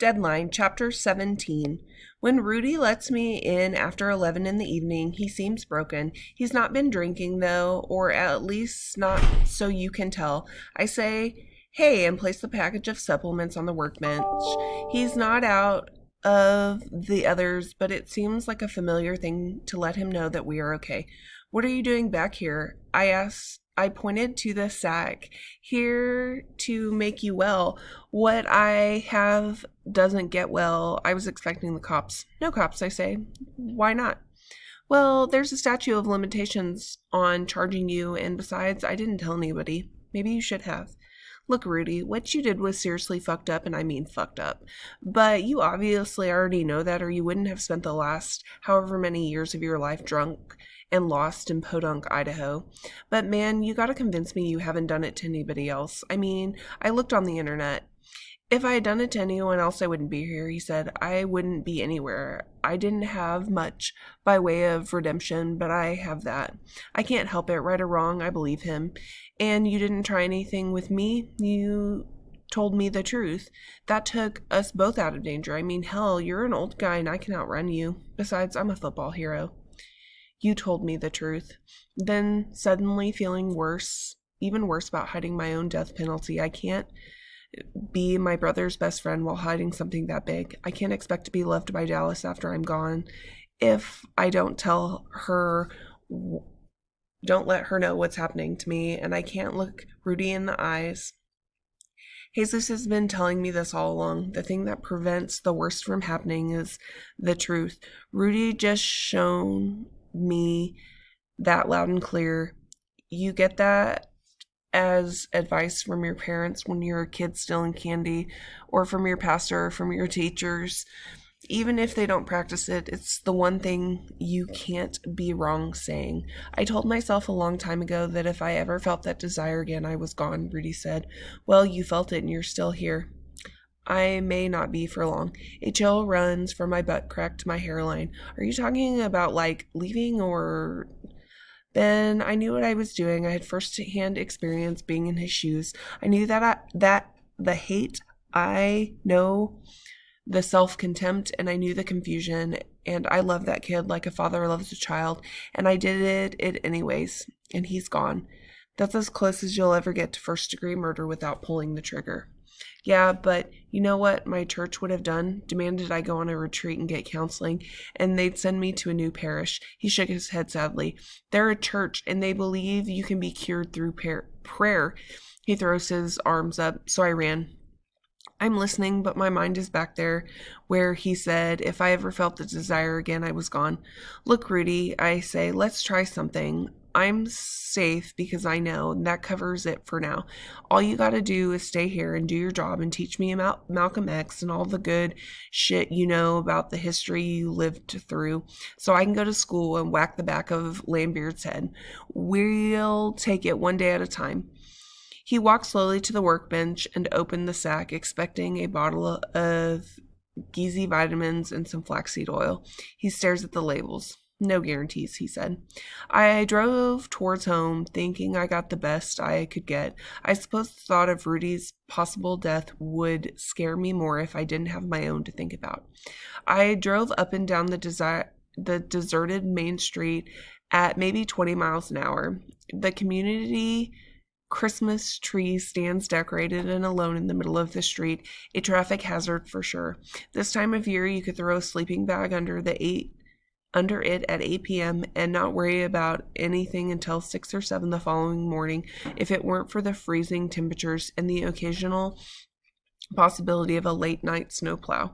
Deadline, Chapter 17. When Rudy lets me in after 11 in the evening, he seems broken. He's not been drinking, though, or at least not so you can tell. I say, hey, and place the package of supplements on the workbench. He's not out of the others, but it seems like a familiar thing to let him know that we are okay. What are you doing back here? I asked. I pointed to the sack. Here to make you well. What I have doesn't get well. I was expecting the cops. No cops, I say. Why not? Well, there's a statute of limitations on charging you, and besides, I didn't tell anybody. Maybe you should have. Look, Rudy, what you did was seriously fucked up, and I mean fucked up. But you obviously already know that, or you wouldn't have spent the last however many years of your life drunk and lost in Podunk, Idaho. But man, you gotta convince me you haven't done it to anybody else. I mean, I looked on the internet. If I had done it to anyone else, I wouldn't be here, he said. I wouldn't be anywhere. I didn't have much by way of redemption, but I have that. I can't help it, right or wrong, I believe him. And you didn't try anything with me? You told me the truth. That took us both out of danger. I mean, hell, you're an old guy and I can outrun you. Besides, I'm a football hero. You told me the truth. Then, suddenly feeling worse, even worse about hiding my own death penalty, I can't be my brother's best friend while hiding something that big. I can't expect to be loved by Dallas after I'm gone. If I don't tell her, don't let her know what's happening to me, and I can't look Rudy in the eyes. Jesus has been telling me this all along. The thing that prevents the worst from happening is the truth. Rudy just shown me that loud and clear. You get that as advice from your parents when you're a kid stealing candy, or from your pastor, or from your teachers. Even if they don't practice it, it's the one thing you can't be wrong saying. I told myself a long time ago that if I ever felt that desire again, I was gone, Rudy said. Well, you felt it and you're still here. I may not be for long. A chill runs from my butt crack to my hairline. Are you talking about, like, leaving or... Then I knew what I was doing. I had first-hand experience being in his shoes. I knew that the hate, I know the self-contempt, and I knew the confusion, and I loved that kid like a father loves a child, and I did it anyways, and he's gone. That's as close as you'll ever get to first-degree murder without pulling the trigger. Yeah, but you know what my church would have done? Demanded I go on a retreat and get counseling, and they'd send me to a new parish. He shook his head sadly. They're a church, and they believe you can be cured through prayer. He throws his arms up, so I ran. I'm listening, but my mind is back there where he said, if I ever felt the desire again, I was gone. Look, Rudy, I say, let's try something. I'm safe because I know, and that covers it for now. All you gotta do is stay here and do your job and teach me about Malcolm X and all the good shit you know about the history you lived through, so I can go to school and whack the back of Lambeard's head. We'll take it one day at a time. He walked slowly to the workbench and opened the sack, expecting a bottle of Geezy vitamins and some flaxseed oil. He stares at the labels. No guarantees, he said. I drove towards home, thinking I got the best I could get. I suppose the thought of Rudy's possible death would scare me more if I didn't have my own to think about. I drove up and down the deserted main street at maybe 20 miles an hour. The community Christmas tree stands decorated and alone in the middle of the street, a traffic hazard for sure. This time of year, you could throw a sleeping bag under it at 8 p.m. and not worry about anything until 6 or 7 the following morning if it weren't for the freezing temperatures and the occasional possibility of a late night snowplow.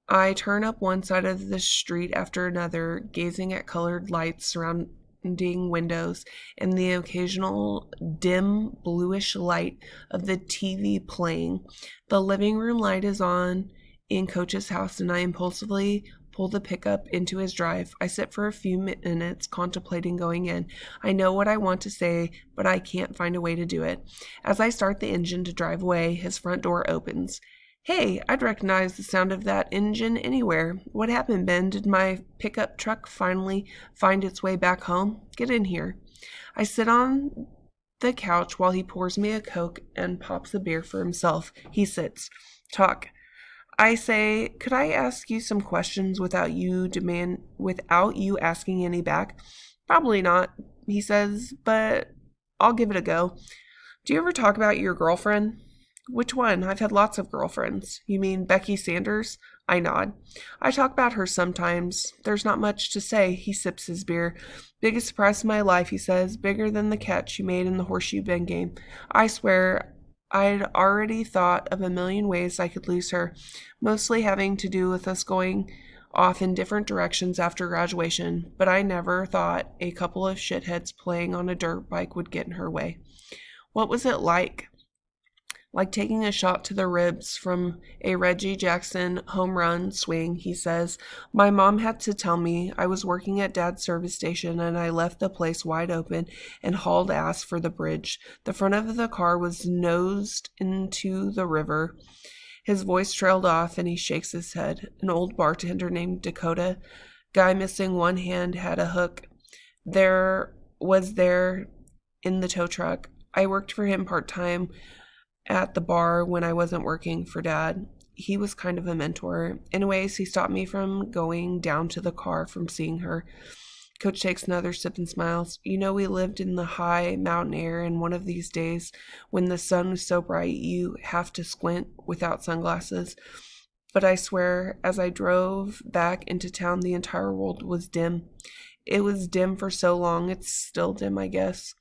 I turn up one side of the street after another, gazing at colored lights surrounding windows and the occasional dim bluish light of the TV playing. The living room light is on in Coach's house, and I impulsively pull the pickup into his drive. I sit for a few minutes contemplating going in. I know what I want to say, but I can't find a way to do it. As I start the engine to drive away, his front door opens. Hey, I'd recognize the sound of that engine anywhere. What happened, Ben? Did my pickup truck finally find its way back home? Get in here. I sit on the couch while he pours me a Coke and pops a beer for himself. He sits. Talk. I say, could I ask you some questions without you asking any back? Probably not, he says, but I'll give it a go. Do you ever talk about your girlfriend? Which one? I've had lots of girlfriends. You mean Becky Sanders? I nod. I talk about her sometimes. There's not much to say. He sips his beer. Biggest surprise of my life, he says. Bigger than the catch you made in the Horseshoe Bend game. I swear, I'd already thought of a million ways I could lose her, mostly having to do with us going off in different directions after graduation, but I never thought a couple of shitheads playing on a dirt bike would get in her way. What was it like? Like taking a shot to the ribs from a Reggie Jackson home run swing, he says. My mom had to tell me I was working at Dad's service station and I left the place wide open and hauled ass for the bridge. The front of the car was nosed into the river. His voice trailed off and he shakes his head. An old bartender named Dakota, guy missing one hand, had a hook. There in the tow truck. I worked for him part-time at the bar when I wasn't working for Dad. He was kind of a mentor. In ways, he stopped me from going down to the car from seeing her. Coach takes another sip and smiles. You know, we lived in the high mountain air, and one of these days, when the sun was so bright, you have to squint without sunglasses. But I swear, as I drove back into town, the entire world was dim. It was dim for so long, it's still dim, I guess.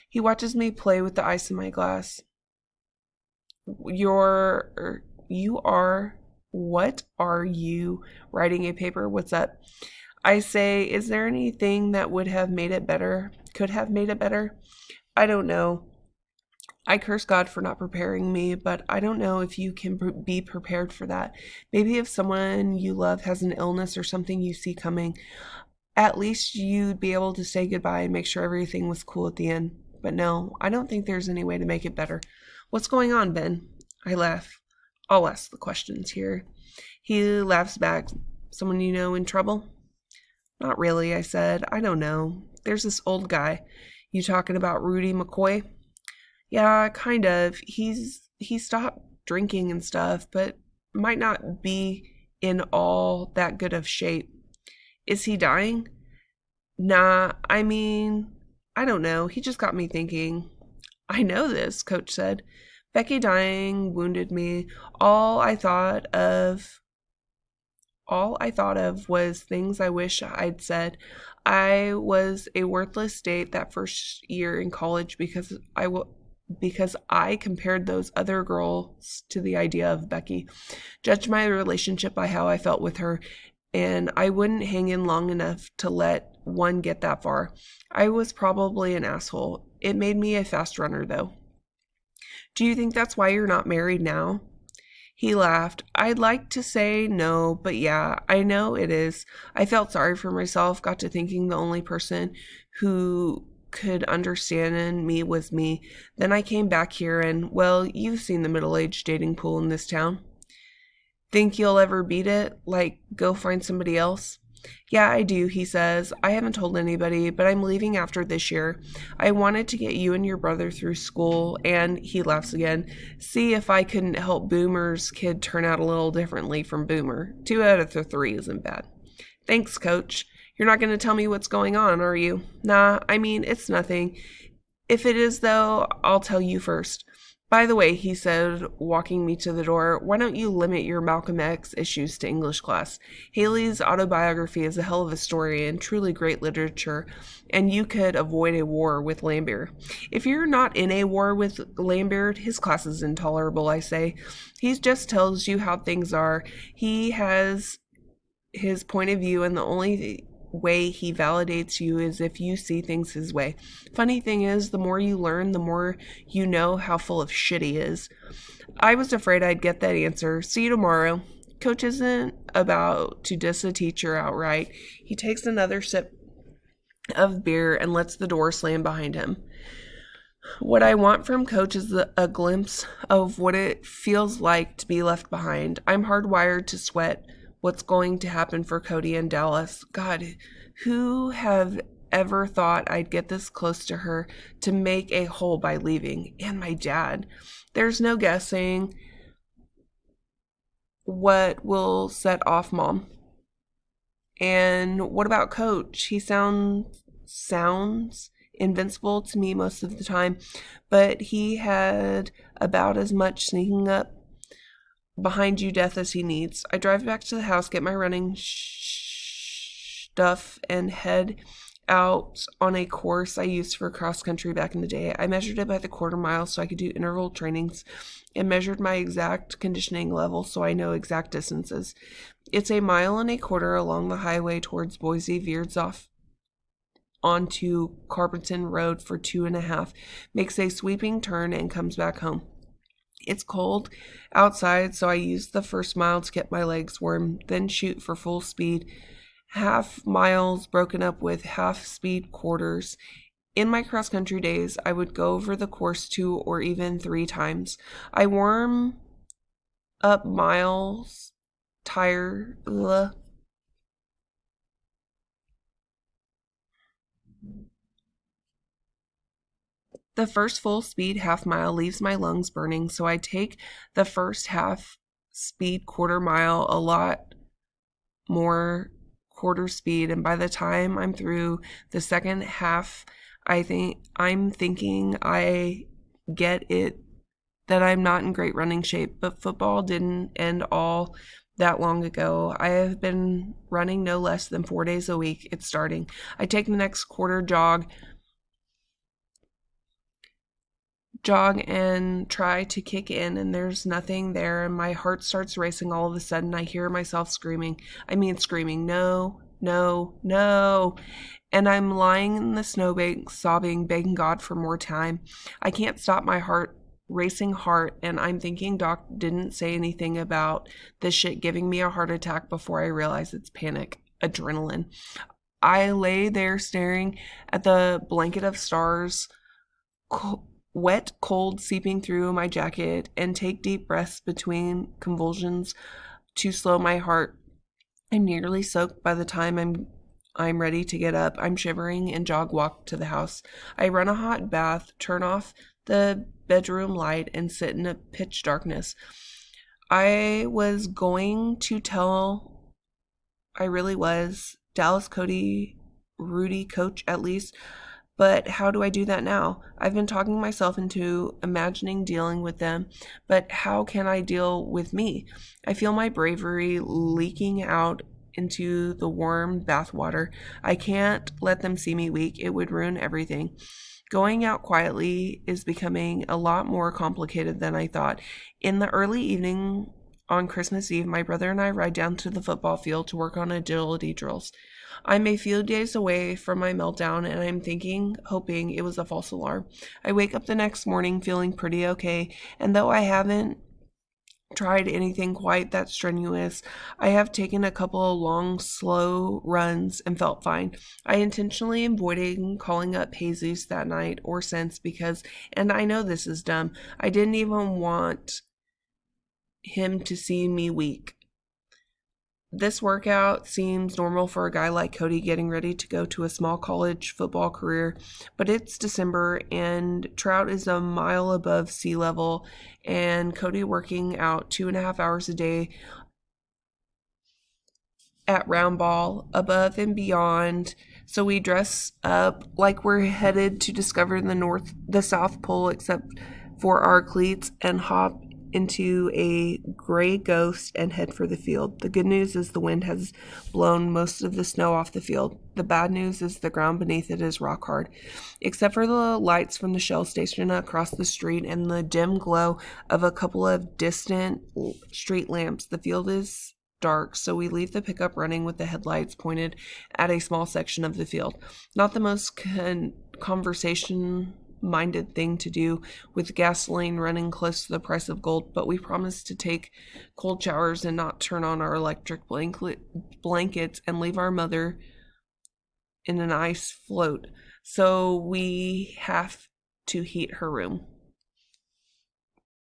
He watches me play with the ice in my glass. What are you writing a paper? What's up? I say, is there anything that would have made it better? Could have made it better? I don't know. I curse God for not preparing me, but I don't know if you can be prepared for that. Maybe if someone you love has an illness or something you see coming, at least you'd be able to say goodbye and make sure everything was cool at the end. But no, I don't think there's any way to make it better. What's going on, Ben? I laugh. I'll ask the questions here. He laughs back. Someone you know in trouble? Not really, I said. I don't know. There's this old guy. You talking about Rudy McCoy? Yeah, kind of. He stopped drinking and stuff, but might not be in all that good of shape. Is he dying? Nah, I mean, I don't know. He just got me thinking. I know this, Coach said. Becky dying wounded me. All I thought of was things I wish I'd said. I was a worthless date that first year in college because I compared those other girls to the idea of Becky. Judged my relationship by how I felt with her, and I wouldn't hang in long enough to let one get that far. I was probably an asshole. It made me a fast runner, though. Do you think that's why you're not married now? He laughed. I'd like to say no, but yeah, I know it is. I felt sorry for myself, got to thinking the only person who could understand me was me. Then I came back here and, well, you've seen the middle-aged dating pool in this town. Think you'll ever beat it? Like, go find somebody else? Yeah, I do, he says. I haven't told anybody, but I'm leaving after this year. I wanted to get you and your brother through school, and he laughs again. See if I couldn't help Boomer's kid turn out a little differently from Boomer. 2 out of the 3 isn't bad. Thanks, Coach. You're not going to tell me what's going on, are you? Nah, I mean, it's nothing. If it is, though, I'll tell you first. By the way, he said, walking me to the door, why don't you limit your Malcolm X issues to English class? Haley's autobiography is a hell of a story and truly great literature, and you could avoid a war with Lambert. If you're not in a war with Lambert, his class is intolerable, I say. He just tells you how things are. He has his point of view, and the only way he validates you is if you see things his way. Funny thing is, the more you learn, the more you know how full of shit he is. I was afraid I'd get that answer. See you tomorrow. Coach isn't about to diss a teacher outright. He takes another sip of beer and lets the door slam behind him. What I want from Coach is a glimpse of what it feels like to be left behind. I'm hardwired to sweat what's going to happen for Cody and Dallas. God, who have ever thought I'd get this close to her to make a hole by leaving? And my dad. There's no guessing what will set off Mom. And what about Coach? He sounds invincible to me most of the time, but he had about as much sneaking up behind you death as he needs. I drive back to the house, get my running stuff, and head out on a course I used for cross country back in the day. I measured it by the quarter mile so I could do interval trainings and measured my exact conditioning level so I know exact distances. It's a mile and a quarter along the highway towards Boise, veers off onto Carpenton Road for 2.5, makes a sweeping turn and comes back home. It's cold outside, so I use the first mile to get my legs warm, then shoot for full speed. Half miles broken up with half speed quarters. In my cross country days, I would go over the course 2 or even 3 times. I warm up miles, The first full speed half mile leaves my lungs burning, so I take the first half speed quarter mile a lot more quarter speed, and by the time I'm through the second half, I'm thinking I get it, that I'm not in great running shape, but football didn't end all that long ago. I have been running no less than 4 days a week. It's starting. I take the next quarter jog and try to kick in, and there's nothing there, and my heart starts racing. All of a sudden I hear myself screaming, no, no, no, and I'm lying in the snowbank sobbing, begging God for more time. I can't stop my racing heart, and I'm thinking Doc didn't say anything about this shit giving me a heart attack before I realize it's panic, adrenaline. I lay there staring at the blanket of stars, wet cold seeping through my jacket, and take deep breaths between convulsions to slow my heart. I'm nearly soaked by the time I'm ready to get up. I'm shivering and walk to the house. I run a hot bath, turn off the bedroom light, and sit in a pitch darkness. I was going to tell, I really was, Dallas, Cody, Rudy, Coach at least, but how do I do that now? I've been talking myself into imagining dealing with them, but how can I deal with me? I feel my bravery leaking out into the warm bathwater. I can't let them see me weak. It would ruin everything. Going out quietly is becoming a lot more complicated than I thought. In the early evening on Christmas Eve, my brother and I ride down to the football field to work on agility drills. I'm a few days away from my meltdown, and I'm hoping it was a false alarm. I wake up the next morning feeling pretty okay, and though I haven't tried anything quite that strenuous, I have taken a couple of long, slow runs and felt fine. I intentionally avoided calling up Jesus that night or since because, and I know this is dumb, I didn't even want him to see me weak. This workout seems normal for a guy like Cody getting ready to go to a small college football career, but it's December and Trout is a mile above sea level, and Cody working out 2.5 hours a day at round ball above and beyond. So we dress up like we're headed to discover the South Pole, except for our cleats, and hop into a gray Ghost and head for the field. The good news is the wind has blown most of the snow off the field. The bad news is the ground beneath it is rock hard. Except for the lights from the Shell station across the street and the dim glow of a couple of distant street lamps, the field is dark, so we leave the pickup running with the headlights pointed at a small section of the field. Not the most conversation-minded thing to do with gasoline running close to the price of gold, but we promised to take cold showers and not turn on our electric blankets and leave our mother in an ice float, so we have to heat her room.